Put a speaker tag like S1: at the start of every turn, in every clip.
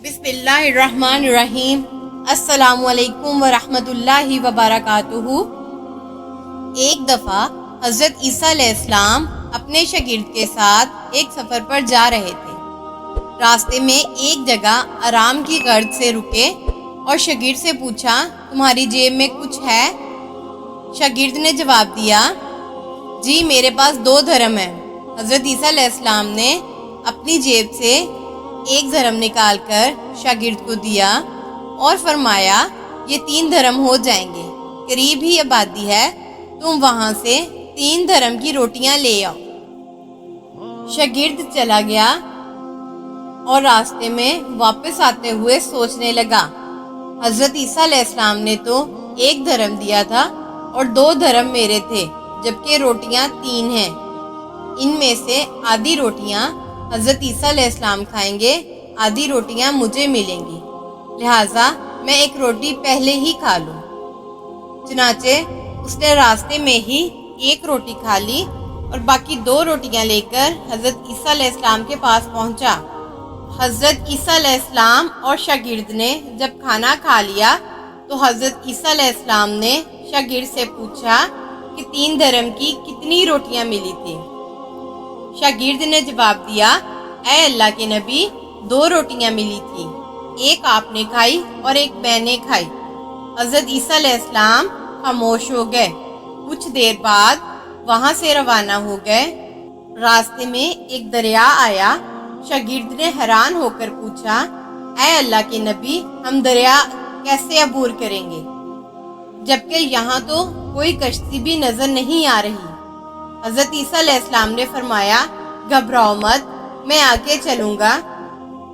S1: بسم اللہ الرحمن الرحیم۔ السلام علیکم ورحمۃ اللہ وبرکاتہ۔ ایک دفعہ حضرت عیسیٰ علیہ السلام اپنے شاگرد کے ساتھ ایک سفر پر جا رہے تھے۔ راستے میں ایک جگہ آرام کی غرض سے رکے اور شاگرد سے پوچھا، تمہاری جیب میں کچھ ہے؟ شاگرد نے جواب دیا، جی میرے پاس 2 درہم ہیں۔ حضرت عیسیٰ علیہ السلام نے اپنی جیب سے 1 درہم نکال کر شاگرد کو دیا اور فرمایا، یہ 3 درہم ہو جائیں گے، قریب ہی آبادی ہے، تم وہاں سے 3 درہم کی روٹیاں لے آؤ۔ شاگرد چلا گیا اور راستے میں واپس آتے ہوئے سوچنے لگا، حضرت عیسیٰ علیہ السلام نے تو 1 درہم دیا تھا اور 2 درہم میرے تھے، جبکہ روٹیاں 3 ہیں۔ ان میں سے آدھی روٹیاں حضرت عیسیٰ علیہ السلام کھائیں گے، آدھی روٹیاں مجھے ملیں گی، لہٰذا میں 1 روٹی پہلے ہی کھا لوں۔ چنانچہ اس نے راستے میں ہی 1 روٹی کھا لی اور باقی 2 روٹیاں لے کر حضرت عیسیٰ علیہ السلام کے پاس پہنچا۔ حضرت عیسیٰ علیہ السلام اور شاگرد نے جب کھانا کھا لیا تو حضرت عیسیٰ علیہ السلام نے شاگرد سے پوچھا کہ 3 درہم کی کتنی روٹیاں ملی تھی؟ شاگرد نے جواب دیا، اے اللہ کے نبی، 2 روٹیاں ملی تھی، 1 آپ نے کھائی اور 1 میں نے کھائی۔ حضرت عیسیٰ علیہ السلام خاموش ہو گئے، کچھ دیر بعد وہاں سے روانہ ہو گئے۔ راستے میں ایک دریا آیا۔ شاگرد نے حیران ہو کر پوچھا، اے اللہ کے نبی، ہم دریا کیسے عبور کریں گے، جبکہ یہاں تو کوئی کشتی بھی نظر نہیں آ رہی؟ حضرت عیسیٰ علیہ السلام نے فرمایا، گھبراؤ مت، میں آگے چلوں گا،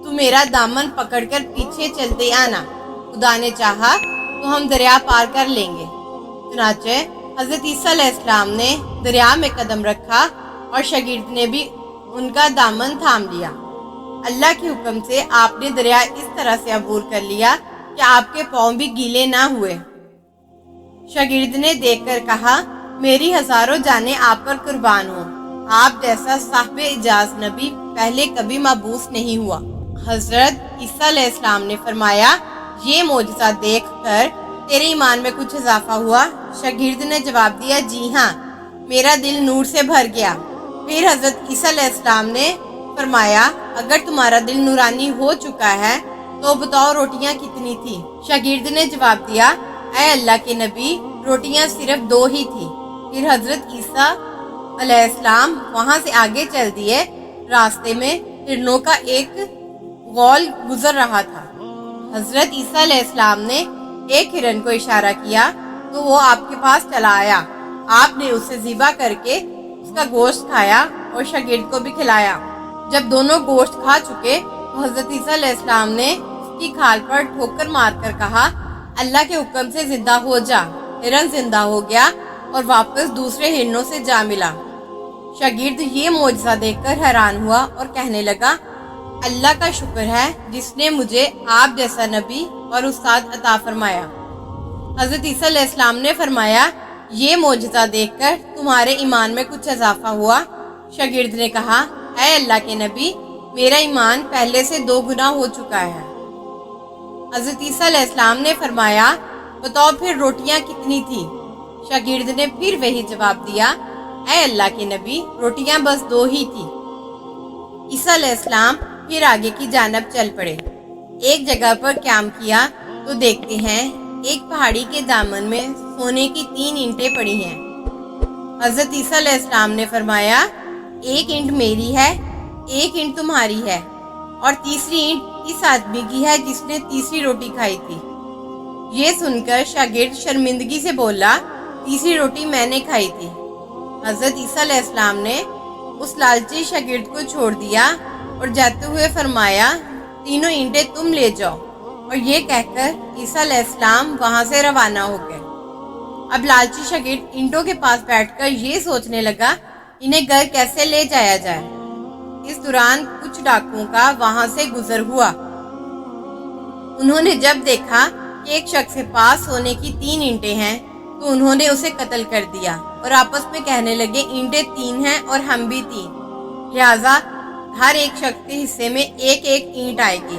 S1: تو میرا دامن پکڑ کر پیچھے چلتے آنا، خدا نے چاہا تو ہم دریا پار کر لیں گے۔ چنانچہ حضرت عیسیٰ علیہ السلام نے دریا میں قدم رکھا اور شاگرد نے بھی ان کا دامن تھام لیا۔ اللہ کے حکم سے آپ نے دریا اس طرح سے عبور کر لیا کہ آپ کے پاؤں بھی گیلے نہ ہوئے۔ شاگرد نے دیکھ کر کہا، میری ہزاروں جانیں آپ پر قربان ہوں، آپ جیسا صاحب اعجاز نبی پہلے کبھی مبعوث نہیں ہوا۔ حضرت عیسیٰ علیہ السلام نے فرمایا، یہ معجزہ دیکھ کر تیرے ایمان میں کچھ اضافہ ہوا؟ شاگرد نے جواب دیا، جی ہاں، میرا دل نور سے بھر گیا۔ پھر حضرت عیسیٰ علیہ السلام نے فرمایا، اگر تمہارا دل نورانی ہو چکا ہے تو بتاؤ روٹیاں کتنی تھی؟ شاگرد نے جواب دیا، اے اللہ کے نبی، روٹیاں صرف 2 ہی تھی۔ پھر حضرت عیسیٰ علیہ السلام وہاں سے آگے چل دیے۔ راستے میں ہرنوں کا ایک غول گزر رہا تھا۔ حضرت عیسیٰ علیہ السلام نے ایک ہرن کو اشارہ کیا تو وہ آپ کے پاس چلا آیا۔ آپ نے اسے ذبح کر کے اس کا گوشت کھایا اور شاگرد کو بھی کھلایا۔ جب دونوں گوشت کھا چکے تو حضرت عیسیٰ علیہ السلام نے اس کی کھال پر ٹھوکر مار کر کہا، اللہ کے حکم سے زندہ ہو جا۔ ہرن زندہ ہو گیا اور واپس دوسرے ہرنوں سے جا ملا۔ شاگرد یہ معجزہ دیکھ کر حیران ہوا اور کہنے لگا، اللہ کا شکر ہے جس نے مجھے آپ جیسا نبی اور استاد عطا فرمایا۔ حضرت عیسیٰ علیہ السلام نے فرمایا، یہ معجزہ دیکھ کر تمہارے ایمان میں کچھ اضافہ ہوا؟ شاگرد نے کہا، اے اللہ کے نبی، میرا ایمان پہلے سے 2 گنا ہو چکا ہے۔ حضرت عیسیٰ علیہ السلام نے فرمایا، بتاؤ پھر روٹیاں کتنی تھی؟ شاگرد نے پھر وہی جواب دیا، اے اللہ کے نبی، روٹیاں بس 2 ہی تھی۔ عیسیٰ علیہ السلام پھر آگے کی جانب چل پڑے۔ ایک جگہ پر قیام کیا تو دیکھتے ہیں ایک پہاڑی کے دامن میں سونے کی 3 اینٹیں پڑی ہیں۔ حضرت عیسیٰ علیہ السلام نے فرمایا، 1 اینٹ میری ہے، 1 اینٹ تمہاری ہے، اور تیسری اینٹ اس آدمی کی ہے جس نے تیسری روٹی کھائی تھی۔ یہ سن کر شاگرد شرمندگی سے بولا، تیسری روٹی میں نے کھائی تھی۔ حضرت عیسیٰ علیہ السلام نے اس لالچی شاگرد کو چھوڑ دیا اور جاتے ہوئے فرمایا، 3 اینٹیں تم لے جاؤ، اور یہ کہہ کر عیسیٰ علیہ السلام وہاں سے روانہ ہو گئے۔ اب لالچی شاگرد اینٹوں کے پاس بیٹھ کر یہ سوچنے لگا، انہیں گھر کیسے لے جایا جائے۔ اس دوران کچھ ڈاکوؤں کا وہاں سے گزر ہوا۔ انہوں نے جب دیکھا کہ ایک شخص کے پاس سونے کی 3 اینٹیں ہیں تو انہوں نے اسے قتل کر دیا اور آپس میں کہنے لگے، اینٹیں 3 ہیں اور ہم بھی 3، لہٰذا ہر ایک شخص کے حصے میں 1 اینٹ آئے گی۔